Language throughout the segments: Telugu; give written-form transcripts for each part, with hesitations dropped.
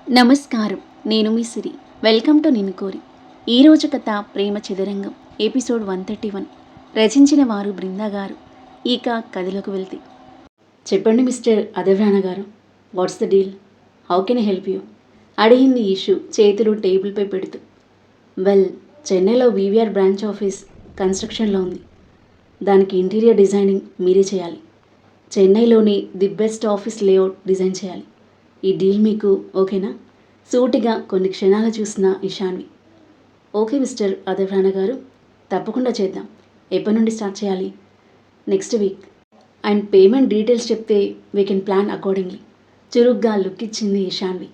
నమస్కారం. నేను మీ సిరి. వెల్కమ్ టు నిన్ను కోరి. ఈరోజు కథ ప్రేమ చదరంగం ఎపిసోడ్ 131. రచించిన వారు బృందా గారు. ఇక కథలోకి వెళ్తే, చెప్పండి మిస్టర్ అదవ్రాణ గారు, what's the deal? How can I help you? అడిగింది ఇషు చేతులు టేబుల్పై పెడుతూ. వెల్, చెన్నైలో వీవీఆర్ బ్రాంచ్ ఆఫీస్ కన్స్ట్రక్షన్లో ఉంది. దానికి ఇంటీరియర్ డిజైనింగ్ మీరే చేయాలి. చెన్నైలోని the best office layout design చేయాలి. ఈ డీల్ మీకు ఓకేనా? సూటిగా కొన్ని క్షణాలు చూసిన ఇషాన్వి. ఓకే మిస్టర్ అదవ్రాణ గారు, తప్పకుండా చేద్దాం. ఎప్పటి నుండి స్టార్ట్ చేయాలి? Next week. And payment details చెప్తే వీ కెన్ ప్లాన్ అకార్డింగ్లీ. చురుగ్గా లుక్ ఇచ్చింది Ishanvi.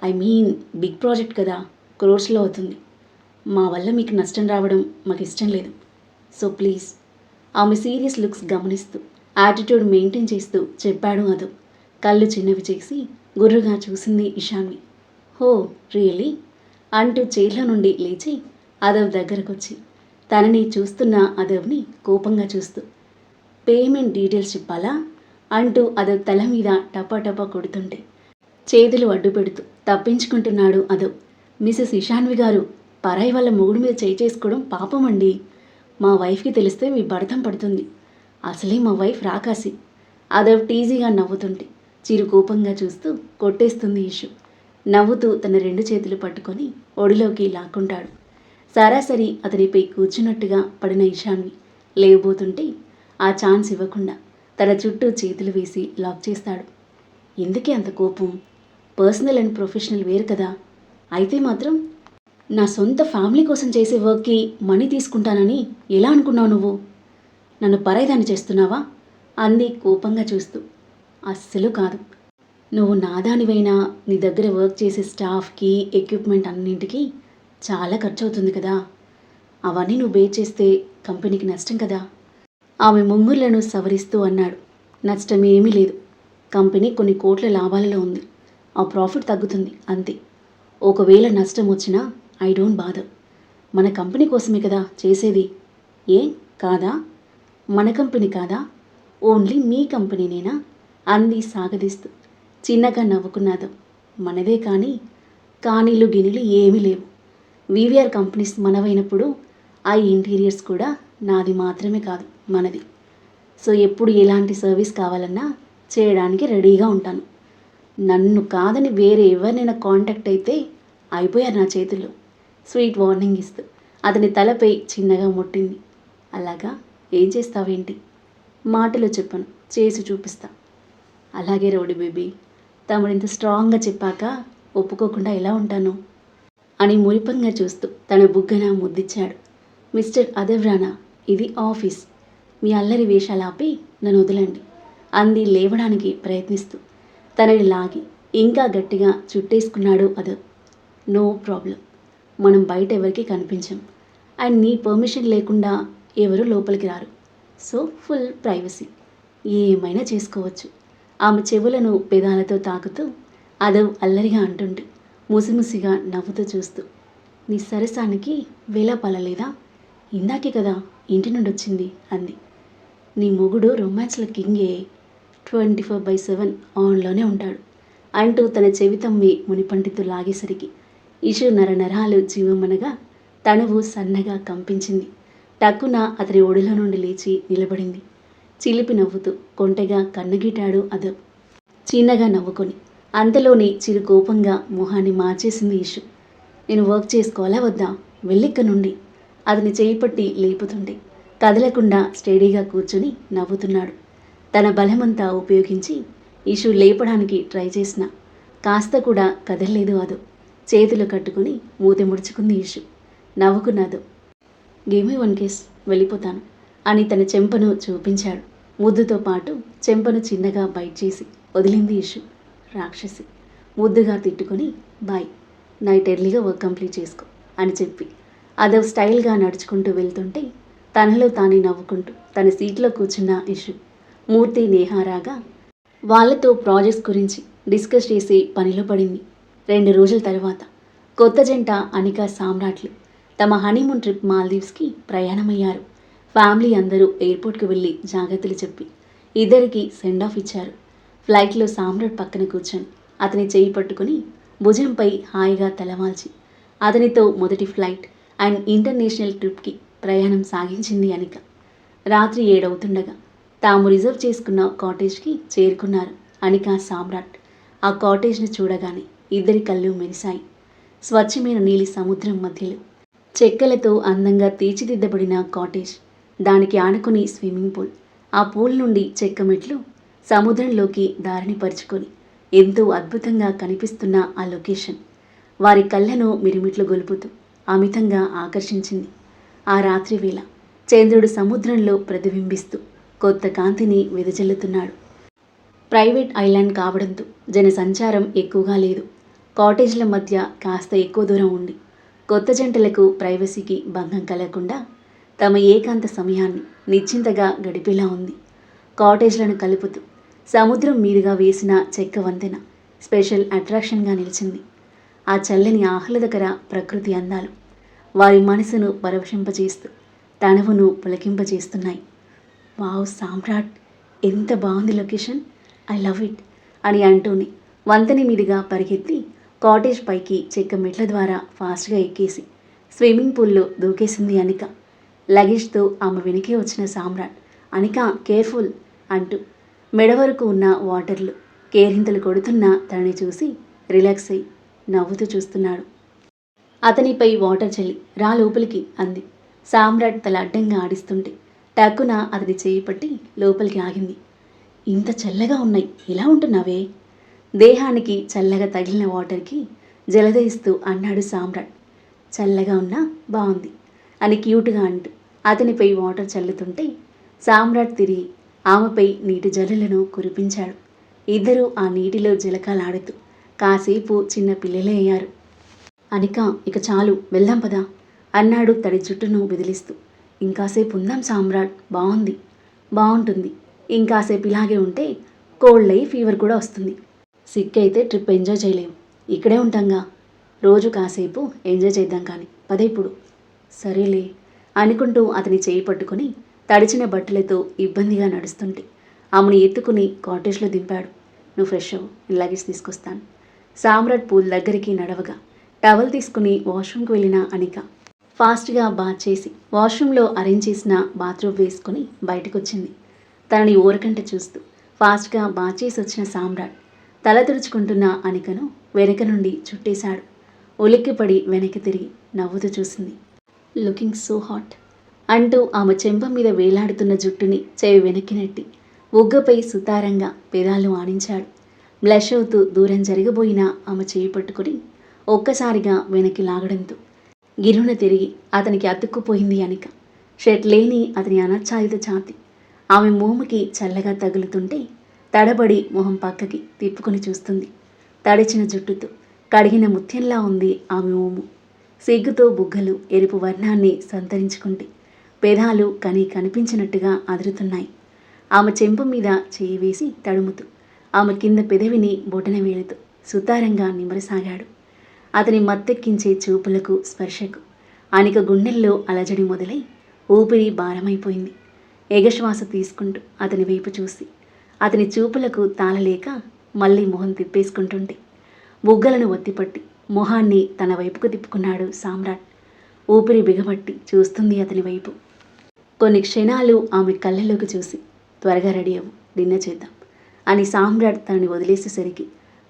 I mean big project కదా, క్రోర్స్లో అవుతుంది. మా వల్ల మీకు నష్టం రావడం మాకు ఇష్టం లేదు. So please. ఆమె సీరియస్ లుక్స్ గమనిస్తూ యాటిట్యూడ్ మెయింటైన్ చేస్తూ చెప్పాడు అదు. కళ్ళు చిన్నవి చేసి గుర్రుగా చూసింది ఇషాన్వి. హో రియలీ అంటూ చైర్లో నుండి లేచి అదవ్ దగ్గరకొచ్చి తనని చూస్తున్న అదవ్ని కోపంగా చూస్తూ, పేమెంట్ డీటెయిల్స్ చెప్పాలా అంటూ అదవ్ తల మీద టపా కొడుతుంటే చేతులు అడ్డు పెడుతూ తప్పించుకుంటున్నాడు అదవ్. మిసెస్ ఇషాన్వి గారు, పరాయి వాళ్ళ మొగుడు మీద చేయి చేసుకోవడం పాపం అండి. మా వైఫ్కి తెలిస్తే మీ భర్తం పడుతుంది. అసలే మా వైఫ్ రాకాసి. అదవ్ టీజీగా నవ్వుతుంటే చిరు కోపంగా చూస్తూ కొట్టేస్తుంది ఇషు. నవ్వుతూ తన రెండు చేతులు పట్టుకొని ఒడిలోకి లాక్కుంటాడు. సరాసరి అతనిపై కూర్చున్నట్టుగా పడిన ఇషాన్వి లేవబోతుంటే ఆ ఛాన్స్ ఇవ్వకుండా తన చుట్టూ చేతులు వేసి లాక్ చేస్తాడు. ఎందుకే అంత కోపం? పర్సనల్ అండ్ ప్రొఫెషనల్ వేరు కదా. అయితే మాత్రం నా సొంత ఫ్యామిలీ కోసం చేసే వర్క్కి మనీ తీసుకుంటానని ఎలా అనుకున్నావు నువ్వు? నన్ను పరాయిదాన్ని చేస్తున్నావా? అంది కోపంగా చూస్తూ. అస్సలు కాదు. నువ్వు నాదానివైనా నీ దగ్గర వర్క్ చేసే స్టాఫ్కి, ఎక్విప్మెంట్ అన్నింటికి చాలా ఖర్చు అవుతుంది కదా. అవన్నీ నువ్వు బేర్ చేస్తే కంపెనీకి నష్టం కదా. ఆమె ముంగుర్లను సవరిస్తూ అన్నాడు. నష్టం ఏమీ లేదు. కంపెనీ కొన్ని కోట్ల లాభాలలో ఉంది. ఆ ప్రాఫిట్ తగ్గుతుంది అంతే. ఒకవేళ నష్టం వచ్చినా ఐ డోంట్ బాదర్. మన కంపెనీ కోసమే కదా చేసేది. ఏం కాదా? మన కంపెనీ కాదా? ఓన్లీ మీ కంపెనీనేనా? అంది సాగదీస్తూ. చిన్నగా నవ్వుకున్నాదు. మనదే కానీ కానీలు గినీలు ఏమీ లేవు. వీవీఆర్ కంపెనీస్ మనవైనప్పుడు ఆ ఇంటీరియర్స్ కూడా నాది మాత్రమే కాదు, మనది. సో ఎప్పుడు ఎలాంటి సర్వీస్ కావాలన్నా చేయడానికి రెడీగా ఉంటాను. నన్ను కాదని వేరే ఎవరినైనా కాంటాక్ట్ అయితే అయిపోయారు నా చేతుల్లో. స్వీట్ వార్నింగ్ ఇస్తూ అతని తలపై చిన్నగా ముట్టింది. అలాగా? ఏం చేస్తావేంటి? మాటలో చెప్పను, చేసి చూపిస్తా. అలాగే రౌడీ బేబీ, తమడు ఇంత స్ట్రాంగ్గా చెప్పాక ఒప్పుకోకుండా ఎలా ఉంటాను అని మురిపంగా చూస్తూ తన బుగ్గన ముద్దిచ్చాడు. మిస్టర్ అదవ్రాణ, ఇది ఆఫీస్. మీ అల్లరి వేషాలు ఆపి నన్ను వదలండి అంది లేవడానికి ప్రయత్నిస్తూ. తనని లాగి ఇంకా గట్టిగా చుట్టేసుకున్నాడు అదవ్. No problem. మనం బయట ఎవరికి కనిపించం. అండ్ నీ పర్మిషన్ లేకుండా ఎవరు లోపలికి రారు. So full privacy. ఏమైనా చేసుకోవచ్చు. ఆమె చెవులను పెదాలతో తాకుతూ అదవ్ అల్లరిగా అంటుంటే ముసిముసిగా నవ్వుతూ చూస్తూ, నీ సరసానికి వేలా పలలేదా? ఇందాకే కదా ఇంటి నుండి వచ్చింది అంది. నీ మొగుడు రొమాన్స్ల కింగే. 24/7 ఆన్లోనే ఉంటాడు అంటూ తన చెవి తమ్మి మునిపంటితో లాగేసరికి ఇషు నరనరాలు జీవమనగా తనువు సన్నగా కంపించింది. టక్కున అతని ఒడిలో నుండి లేచి నిలబడింది. చిలిపి నవ్వుతూ కొంటెగా కన్నుగీటాడు అదవ్ చిన్నగా నవ్వుకొని. అంతలోనే చిరు కోపంగా మొహాన్ని మార్చేసింది ఇషు. నేను వర్క్ చేసుకోవాలా వద్దా? వెళ్ళిక్క నుండి. అతని చేయి పట్టి లేపుతుంటే కదలకుండా స్టడీగా కూర్చొని నవ్వుతున్నాడు. తన బలమంతా ఉపయోగించి ఇషు లేపడానికి ట్రై చేసిన కాస్త కూడా కదలలేదు అదు. చేతులు కట్టుకుని మూతి ముడుచుకుంది ఇషు. నవ్వుకున్నాదు. గేమ్ 1 కేస్, వెళ్ళిపోతాను అని తన చెంపను చూపించాడు. ముద్దుతో పాటు చెంపను చిన్నగా బైట్ చేసి వదిలింది ఇషు. రాక్షసి. ముద్దుగా తిట్టుకొని బాయ్, నైట్ ఎర్లీగా వర్క్ కంప్లీట్ చేసుకో అని చెప్పి అదవ్ స్టైల్గా నడుచుకుంటూ వెళ్తుంటే తనలో తానే నవ్వుకుంటూ తన సీట్లో కూర్చున్న ఇషు. మూర్తి నేహారాగా వాళ్ళతో ప్రాజెక్ట్స్ గురించి డిస్కస్ చేసి పనిలో పడింది. 2 రోజుల తర్వాత కొత్త జంట అనికా సామ్రాట్లు తమ హనీమూన్ ట్రిప్ మాల్దీవ్స్కి ప్రయాణమయ్యారు. ఫ్యామిలీ అందరూ ఎయిర్పోర్ట్కి వెళ్ళి జాగ్రత్తలు చెప్పి ఇద్దరికి సెండ్ ఆఫ్ ఇచ్చారు. ఫ్లైట్లో సామ్రాట్ పక్కన కూర్చొని అతని చేయి పట్టుకుని భుజంపై హాయిగా తలవాల్చి అతనితో మొదటి ఫ్లైట్ అండ్ ఇంటర్నేషనల్ ట్రిప్కి ప్రయాణం సాగించింది అనిక. రాత్రి 7 అవుతుండగా తాము రిజర్వ్ చేసుకున్న కాటేజ్కి చేరుకున్నారు అనిక, సామ్రాట్. ఆ కాటేజ్ను చూడగానే ఇద్దరి కళ్ళు మెరిశాయి. స్వచ్ఛమైన నీలి సముద్రం మధ్యలో చెక్కలతో అందంగా తీర్చిదిద్దబడిన కాటేజ్, దానికి ఆనుకుని స్విమ్మింగ్ పూల్, ఆ పూల్ నుండి చెక్క మెట్లు సముద్రంలోకి దారిని పరుచుకొని ఎంతో అద్భుతంగా కనిపిస్తున్న ఆ లొకేషన్ వారి కళ్ళను మిరుమిట్లు గొలుపుతూ అమితంగా ఆకర్షించింది. ఆ రాత్రి వేళ చంద్రుడు సముద్రంలో ప్రతిబింబిస్తూ కొత్త కాంతిని వెదజల్లుతున్నాడు. ప్రైవేట్ ఐలాండ్ కావడంతో జనసంచారం ఎక్కువగా లేదు. కాటేజ్ల మధ్య కాస్త ఎక్కువ దూరం ఉండి కొత్త జంటలకు ప్రైవసీకి భంగం కలగకుండా తమ ఏకాంత సమయాన్ని నిశ్చింతగా గడిపేలా ఉంది. కాటేజ్లను కలుపుతూ సముద్రం మీదుగా వేసిన చెక్క వంతెన స్పెషల్ అట్రాక్షన్గా నిలిచింది. ఆ చల్లని ఆహ్లాదకర ప్రకృతి అందాలు వారి మనసును పరవశింపజేస్తూ తనవును పులకింపజేస్తున్నాయి. వావ్ సామ్రాట్, ఎంత బాగుంది లొకేషన్, ఐ లవ్ ఇట్ అని అంటూనే వంతెన మీదుగా పరిగెత్తి కాటేజ్ పైకి చెక్క మెట్ల ద్వారా ఫాస్ట్గా ఎక్కేసి స్విమ్మింగ్ పూల్లో దూకేసింది అనిక. లగేజ్తో ఆమె వెనకే వచ్చిన సామ్రాట్ అనిక కేర్ఫుల్ అంటూ మెడ వరకు ఉన్న వాటర్లు కేరింతలు కొడుతున్న తనని చూసి రిలాక్స్ అయి నవ్వుతూ చూస్తున్నాడు. అతనిపై వాటర్ చల్లి రా లోపలికి అంది. సామ్రాట్ తల అడ్డంగా ఆడిస్తుంటే టక్కున అతని చేయి పట్టి లోపలికి ఆగింది. ఇంత చల్లగా ఉన్నాయి, ఎలా ఉంటున్నావే? దేహానికి చల్లగా తగిలిన వాటర్కి జలదయిస్తూ అన్నాడు సామ్రాట్. చల్లగా ఉన్నా బాగుంది అని క్యూట్గా అంటూ అతనిపై వాటర్ చల్లుతుంటే సామ్రాట్ తిరిగి ఆమెపై నీటి జల్లులను కురిపించాడు. ఇద్దరూ ఆ నీటిలో జలకాలాడుతూ కాసేపు చిన్న పిల్లలే అయ్యారు. అనిక, ఇక చాలు వెళ్దాం పదా అన్నాడు తడి జుట్టును విదిలిస్తూ. ఇంకాసేపు ఉందాం సామ్రాట్, బాగుంటుంది. ఇంకాసేపు ఇలాగే ఉంటే కోల్డ్ అయి ఫీవర్ కూడా వస్తుంది. సిక్ అయితే ట్రిప్ ఎంజాయ్ చేయలేము. ఇక్కడే ఉంటాంగా, రోజు కాసేపు ఎంజాయ్ చేద్దాం కానీ పదే ఇప్పుడు. సరేలే అనుకుంటూ అతని చేయి పట్టుకుని తడిచిన బట్టలతో ఇబ్బందిగా నడుస్తుంటే ఆమెను ఎత్తుకుని కాటేజ్లో దింపాడు. నువ్వు ఫ్రెష్ అవ్వు, లగేజ్ తీసుకొస్తాను. సామ్రాట్ పూల్ దగ్గరికి నడవగా టవల్ తీసుకుని వాష్రూమ్కి వెళ్ళిన అనిక ఫాస్ట్గా బాత్ చేసి వాష్రూమ్లో అరేంజ్ చేసిన బాత్రూమ్ వేసుకొని బయటకొచ్చింది. తనని ఊరకంట చూస్తూ ఫాస్ట్గా బాత్ చేసి వచ్చిన సామ్రాట్ తల తుడుచుకుంటున్న అనికను వెనక నుండి చుట్టేశాడు. ఉలిక్కిపడి వెనక్కి తిరిగి నవ్వుతూ చూసింది. లుకింగ్ సో హాట్ అంటూ ఆమె చెంప మీద వేలాడుతున్న జుట్టుని చెవి వెనక్కి నెట్టి ఉగ్గపై సుతారంగా పెదాలు ఆనించాడు. బ్లష్ అవుతూ దూరం జరగబోయిన ఆమె చేయి పట్టుకుని ఒక్కసారిగా వెనక్కి లాగడంతో గిరున తిరిగి అతనికి అతుక్కుపోయింది అనిక. షర్ట్ లేని అతని అనచ్చాయిత ఛాతి ఆమె మోముకి చల్లగా తగులుతుంటే తడబడి మొహం పక్కకి తిప్పుకొని చూస్తుంది. తడిచిన జుట్టుతో కడిగిన ముత్యంలా ఉంది ఆమె మోము. సిగ్గుతో బుగ్గలు ఎరుపు వర్ణాన్ని సంతరించుకుంటే పెదాలు కనిపించినట్టుగా అదురుతున్నాయి. ఆమె చెంప మీద చేయి వేసి తడుముతూ ఆమె కింద పెదవిని బొటన వేలుతూ సుతారంగా నిమరసాగాడు. అతని మత్తెక్కించే చూపులకు స్పర్శకు అనిక గుండెల్లో అలజడి మొదలై ఊపిరి భారమైపోయింది. ఎగశ్వాస తీసుకుంటూ అతని వైపు చూసి అతని చూపులకు తాళలేక మళ్ళీ మొహం తిప్పేసుకుంటుంటే బుగ్గలను ఒత్తిపట్టి మొహాన్ని తన వైపుకు తిప్పుకున్నాడు సామ్రాట్. ఊపిరి బిగబట్టి చూస్తుంది అతని వైపు. కొన్ని క్షణాలు ఆమె కళ్ళలోకి చూసి త్వరగా రెడీ అవ్వు, డిన్నర్ చేద్దాం అని సామ్రాట్ తనని వదిలేసేసరికి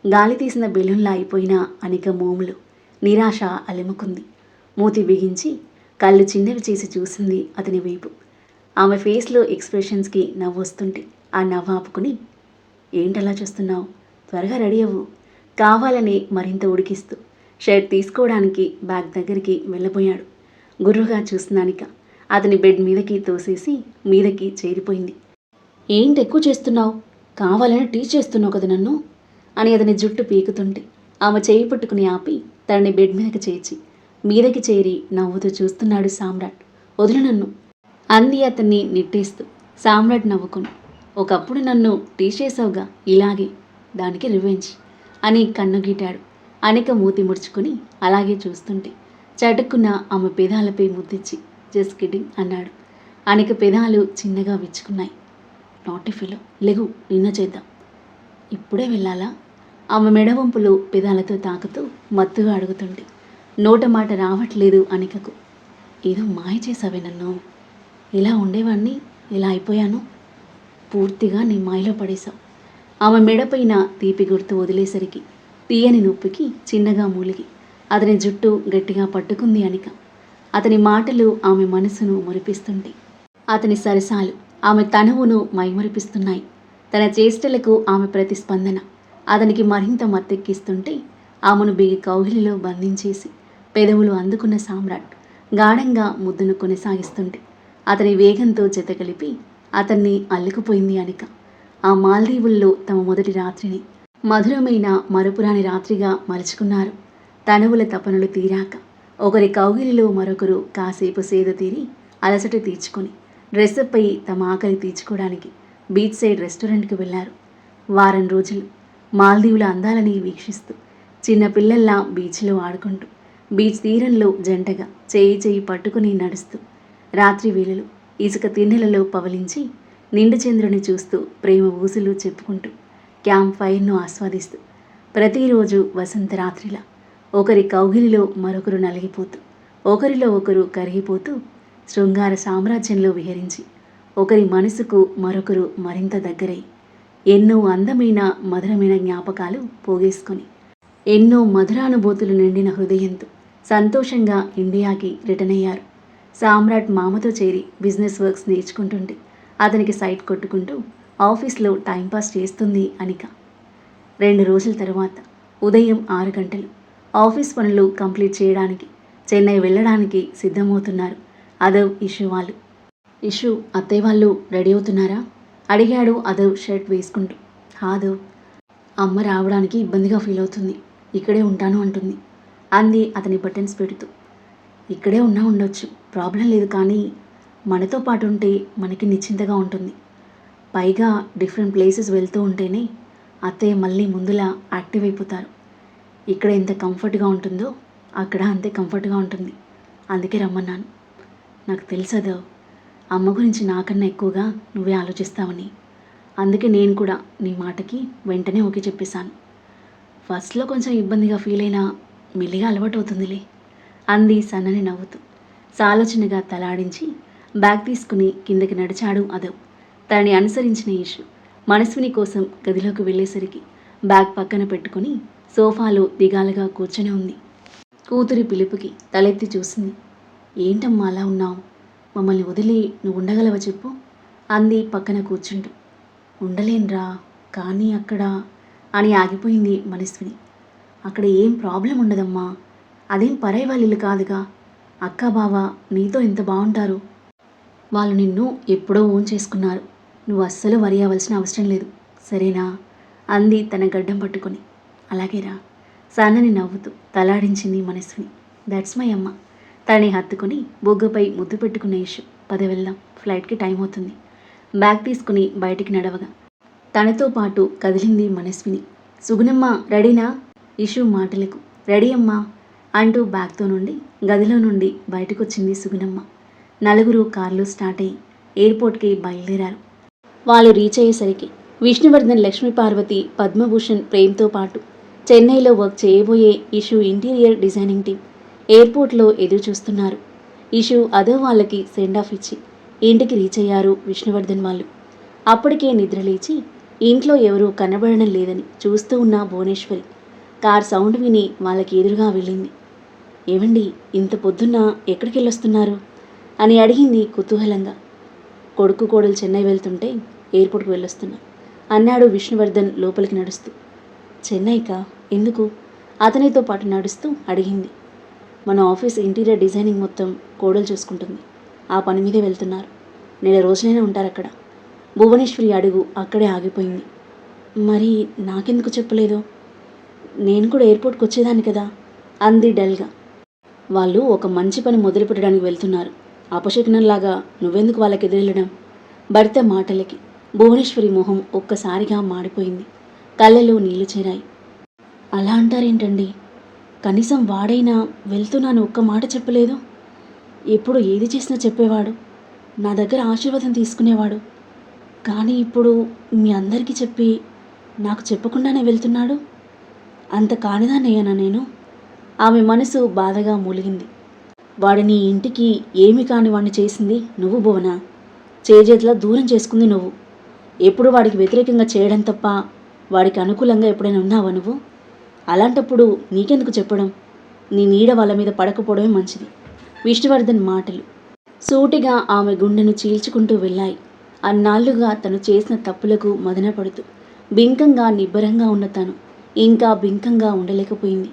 గాలి తీసిన బెలూన్లా అయిపోయిన అనిక మోములో నిరాశ అలముకుంది. మూతి బిగించి కళ్ళు చిన్నవి చేసి చూసింది అతని వైపు. ఆమె ఫేస్లో ఎక్స్ప్రెషన్స్కి నవ్వు వస్తుంటే ఆ నవ్వు ఆపుకుని, ఏంటలా చూస్తున్నావు, త్వరగా రెడీ అవ్వు కావాలని మరింత ఉడికిస్తూ షర్ట్ తీసుకోవడానికి బ్యాగ్ దగ్గరికి వెళ్ళబోయాడు. గుర్రుగా చూసిన అనిక అతని బెడ్ మీదకి తోసేసి మీదకి చేరిపోయింది. ఏంటి ఎక్కువ చేస్తున్నావు, కావాలని టీచ్ చేస్తున్నావు కదా నన్ను అని అతని జుట్టు పీకుతుంటే ఆమె చేయి పట్టుకుని ఆపి తనని బెడ్ మీదకి చేర్చి మీదకి చేరి నవ్వుతూ చూస్తున్నాడు సామ్రాట్. వదిలి నన్ను అంది అతన్ని నిట్టేస్తూ. సామ్రాట్ నవ్వుకుని, ఒకప్పుడు నన్ను టీచ్ చేసావుగా ఇలాగే, దానికి రివెంజ్ అని కన్ను గీటాడు. అనిక మూతి ముడుచుకుని అలాగే చూస్తుంటే చటుక్కున్న ఆమె పెదాలపై ముద్దిచ్చి జస్ట్ కిడ్డింగ్ అన్నాడు. అనిక పెదాలు చిన్నగా విచ్చుకున్నాయి. నాటి ఫిలో లెగు, నిన్న చేద్దాం. ఇప్పుడే వెళ్ళాలా ఆమె మెడవంపులు పెదాలతో తాకుతూ మత్తుగా అడుగుతుంటే నోట మాట రావట్లేదు అనికకు. ఏదో మాయ చేసావే నన్ను. ఇలా ఉండేవాణ్ణి ఇలా అయిపోయాను. పూర్తిగా నీ మాయలో పడేశావు. ఆమె మెడపైన తీపి గుర్తు వదిలేసరికి తీయని నొప్పికి చిన్నగా మూలిగి అతని జుట్టు గట్టిగా పట్టుకుంది అనిక. అతని మాటలు ఆమె మనసును మురిపిస్తుంటే అతని సరసాలు ఆమె తనువును మైమరిపిస్తున్నాయి. తన చేష్టలకు ఆమె ప్రతిస్పందన అతనికి మరింత మత్తెక్కిస్తుంటే ఆమెను బిగి కౌగిలిలో బంధించేసి పెదవులు అందుకున్న సామ్రాట్ గాఢంగా ముద్దును కొనసాగిస్తుంటే అతని వేగంతో జతకలిపి అతన్ని అల్లుకుపోయింది అనిక. ఆ మాల్దీవుల్లో తమ మొదటి రాత్రిని మధురమైన మరుపురాని రాత్రిగా మలుచుకున్నారు. తనువుల తపనలు తీరాక ఒకరి కౌగిలిలో మరొకరు కాసేపు సేద తీరి అలసట తీర్చుకొని డ్రెస్అప్పై తమ ఆకలి తీర్చుకోవడానికి బీచ్ సైడ్ రెస్టారెంట్కి వెళ్ళారు. వారం రోజులు మాల్దీవుల అందాలని వీక్షిస్తూ చిన్న పిల్లల్లా బీచ్లో ఆడుకుంటూ బీచ్ తీరంలో జంటగా చేయి చేయి పట్టుకుని నడుస్తూ రాత్రి వేళలు ఇసుక తిన్నెలలో పవలించి నిండు చంద్రుని చూస్తూ ప్రేమ ఊసులు చెప్పుకుంటూ క్యాంప్ ఫైర్ను ఆస్వాదిస్తూ ప్రతిరోజు వసంత రాత్రిలా ఒకరి కౌగిలిలో మరొకరు నలిగిపోతూ ఒకరిలో ఒకరు కరిగిపోతూ శృంగార సామ్రాజ్యంలో విహరించి ఒకరి మనసుకు మరొకరు మరింత దగ్గరై ఎన్నో అందమైన మధురమైన జ్ఞాపకాలు పోగేసుకొని ఎన్నో మధురానుభూతులు నిండిన హృదయంతో సంతోషంగా ఇండియాకి రిటర్న్ అయ్యారు. సామ్రాట్ మామతో చేరి బిజినెస్ వర్క్స్ నేర్చుకుంటుంటే అతనికి సైట్ కొట్టుకుంటూ ఆఫీస్లో టైంపాస్ చేస్తుంది అనిక. 2 రోజుల తర్వాత ఉదయం 6 గంటలు ఆఫీస్ పనులు కంప్లీట్ చేయడానికి చెన్నై వెళ్ళడానికి సిద్ధమవుతున్నారు అదవ్, ఇషు వాళ్ళు. ఇషు, అత్తయ్య వాళ్ళు రెడీ అవుతున్నారా అడిగాడు అదవ్ షర్ట్ వేసుకుంటూ. అదవ్, అమ్మ రావడానికి ఇబ్బందిగా ఫీల్ అవుతుంది, ఇక్కడే ఉంటాను అంటుంది అంది అతని బటన్స్ పెడుతూ. ఇక్కడే ఉండొచ్చు, ప్రాబ్లం లేదు, కానీ మనతో పాటు ఉంటే మనకి నిశ్చింతగా ఉంటుంది. పైగా డిఫరెంట్ ప్లేసెస్ వెళ్తూ ఉంటేనే అత్తయ్య మళ్ళీ ముందులా యాక్టివ్ అయిపోతారు. ఇక్కడ ఎంత కంఫర్ట్గా ఉంటుందో అక్కడ అంతే కంఫర్ట్గా ఉంటుంది, అందుకే రమ్మన్నాను. నాకు తెలుసు అదవ్, అమ్మ గురించి నాకన్నా ఎక్కువగా నువ్వే ఆలోచిస్తావని. అందుకే నేను కూడా నీ మాటకి వెంటనే ఓకే చెప్పేశాను. ఫస్ట్లో కొంచెం ఇబ్బందిగా ఫీల్ అయినా మెల్లిగా అలవాటు అవుతుందిలే అంది సన్నని నవ్వుతూ. సాలోచనగా తలాడించి బ్యాగ్ తీసుకుని కిందకి నడిచాడు అదవ్. తనని అనుసరించిన ఇషు మనస్విని కోసం గదిలోకి వెళ్ళేసరికి బ్యాగ్ పక్కన పెట్టుకుని సోఫాలో దిగాలుగా కూర్చొని ఉంది. కూతురి పిలుపుకి తలెత్తి చూసింది. ఏంటమ్మా అలా ఉన్నావు? మమ్మల్ని వదిలి నువ్వు ఉండగలవా చెప్పు అంది పక్కన కూర్చుంటూ. ఉండలేనురా, కానీ అక్కడ అని ఆగిపోయింది మనస్విని. అక్కడ ఏం ప్రాబ్లం ఉండదమ్మా, అదేం పరాయి వాళ్ళ ఇల్లు కాదుగా. అక్క బావ నీతో ఎంత బాగుంటారు. వాళ్ళు నిన్ను ఎప్పుడో ఓన్ చేసుకున్నారు. నువ్వు అస్సలు వరి అవ్వాల్సిన అవసరం లేదు, సరేనా అంది తన గడ్డం పట్టుకొని. అలాగేరా సన్నని నవ్వుతూ తలాడించింది మనస్విని. దట్స్ మై అమ్మ. తనని హత్తుకుని బొగ్గపై ముద్దు పెట్టుకున్న ఇషు. పద వెళ్దాం, ఫ్లైట్కి టైం అవుతుంది. బ్యాగ్ తీసుకుని బయటికి నడవగా తనతో పాటు కదిలింది మనస్విని. సుగుణమ్మ రెడీనా? ఇషు మాటలకు రెడీ అమ్మా అంటూ బ్యాగ్తో నుండి గదిలో నుండి బయటకొచ్చింది సుగుణమ్మ. నలుగురు కార్లు స్టార్ట్ అయ్యి ఎయిర్పోర్ట్కి బయలుదేరారు. వాళ్ళు రీచ్ అయ్యేసరికి విష్ణువర్ధన్, లక్ష్మీపార్వతి, పద్మభూషణ్, ప్రేమ్తో పాటు చెన్నైలో వర్క్ చేయబోయే ఇషు ఇంటీరియర్ డిజైనింగ్ టీం ఎయిర్పోర్ట్లో ఎదురు చూస్తున్నారు. ఇషు అదో వాళ్ళకి సెండ్ ఆఫ్ ఇచ్చి ఇంటికి రీచ్ అయ్యారు విష్ణువర్ధన్ వాళ్ళు. అప్పటికే నిద్రలేచి ఇంట్లో ఎవరూ కనబడడం లేదని చూస్తూ ఉన్న భువనేశ్వరి కార్ సౌండ్ విని వాళ్ళకి ఎదురుగా వెళ్ళింది. ఏమండి, ఇంత పొద్దున్న ఎక్కడికి వెళ్ళొస్తున్నారు అని అడిగింది కుతూహలంగా. కొడుకు కోడలు చెన్నై వెళ్తుంటే ఎయిర్పోర్ట్కి వెళ్ళొస్తున్నా అన్నాడు విష్ణువర్ధన్ లోపలికి నడుస్తూ. చెన్నైకా? ఎందుకు అతనితో పాటు నడుస్తూ అడిగింది. మన ఆఫీస్ ఇంటీరియర్ డిజైనింగ్ మొత్తం కోడలు చూసుకుంటుంది, ఆ పని మీదే వెళ్తున్నారు. 4 రోజులైనా ఉంటారు అక్కడ. భువనేశ్వరి అడుగు అక్కడే ఆగిపోయింది. మరి నాకెందుకు చెప్పలేదు? నేను కూడా ఎయిర్పోర్ట్కి వచ్చేదాన్ని కదా అంది డల్గా. వాళ్ళు ఒక మంచి పని మొదలు పెట్టడానికి వెళ్తున్నారు, అపశకునంలాగా నువ్వెందుకు వాళ్ళకి ఎదురెళ్ళడం? భర్త మాటలకి భువనేశ్వరి మొహం ఒక్కసారిగా మాడిపోయింది. కళ్ళలో నీళ్లు చేరాయి. అలా అంటారేంటండి? కనీసం వాడైనా వెళ్తున్నాను ఒక్క మాట చెప్పలేదు. ఎప్పుడు ఏది చేసినా చెప్పేవాడు, నా దగ్గర ఆశీర్వాదం తీసుకునేవాడు. కానీ ఇప్పుడు మీ అందరికీ చెప్పి నాకు చెప్పకుండానే వెళ్తున్నాడు. అంత కానిదాన్నయ్యానా నేను? ఆమె మనసు బాధగా మూలిగింది. వాడిని ఇంటికి ఏమి కాని వాణ్ణి చేసింది నువ్వు భువన. చేజేతిలా దూరం చేసుకుంది నువ్వు. ఎప్పుడు వాడికి వ్యతిరేకంగా చేయడం తప్ప వాడికి అనుకూలంగా ఎప్పుడైనా ఉన్నావా నువ్వు? అలాంటప్పుడు నీకెందుకు చెప్పడం? నీ నీడ వాళ్ళ మీద పడకపోవడమే మంచిది. విష్ణువర్ధన్ మాటలు సూటిగా ఆమె గుండెను చీల్చుకుంటూ వెళ్ళాయి. అన్నాళ్లుగా తను చేసిన తప్పులకు మదనపడుతూ బింకంగా నిబ్బరంగా ఉన్న తను ఇంకా బింకంగా ఉండలేకపోయింది.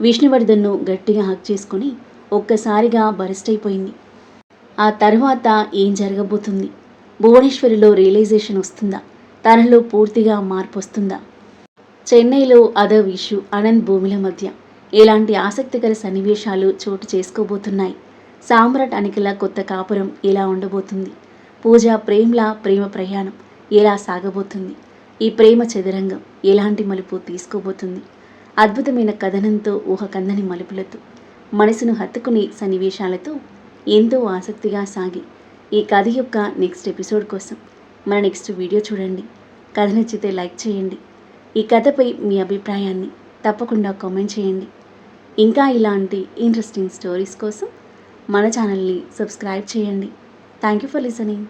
విష్ణువర్ధన్ను గట్టిగా హక్ చేసుకుని ఒక్కసారిగా బరిస్టైపోయింది. ఆ తర్వాత ఏం జరగబోతుంది? భువనేశ్వరిలో రియలైజేషన్ వస్తుందా? తనలో పూర్తిగా మార్పు వస్తుందా? చెన్నైలో అదర్ విషు అనంత్ భూమిల మధ్య ఎలాంటి ఆసక్తికర సన్నివేశాలు చోటు చేసుకోబోతున్నాయి? సామ్రాట్ అనికల కొత్త కాపురం ఎలా ఉండబోతుంది? పూజ ప్రేమ్ల ప్రేమ ప్రయాణం ఎలా సాగబోతుంది? ఈ ప్రేమ చదరంగం ఎలాంటి మలుపు తీసుకోబోతుంది? అద్భుతమైన కథనంతో ఊహకందని మలుపులతో మనసును హత్తుకునే సన్నివేశాలతో ఎంతో ఆసక్తిగా సాగి ఈ కథ యొక్క నెక్స్ట్ ఎపిసోడ్ కోసం మన నెక్స్ట్ వీడియో చూడండి. కథ నచ్చితే లైక్ చేయండి. ఈ కథపై మీ అభిప్రాయాన్ని తప్పకుండా కామెంట్ చేయండి. ఇంకా ఇలాంటి ఇంట్రెస్టింగ్ స్టోరీస్ కోసం మన ఛానల్ని సబ్స్క్రైబ్ చేయండి. Thank you for listening.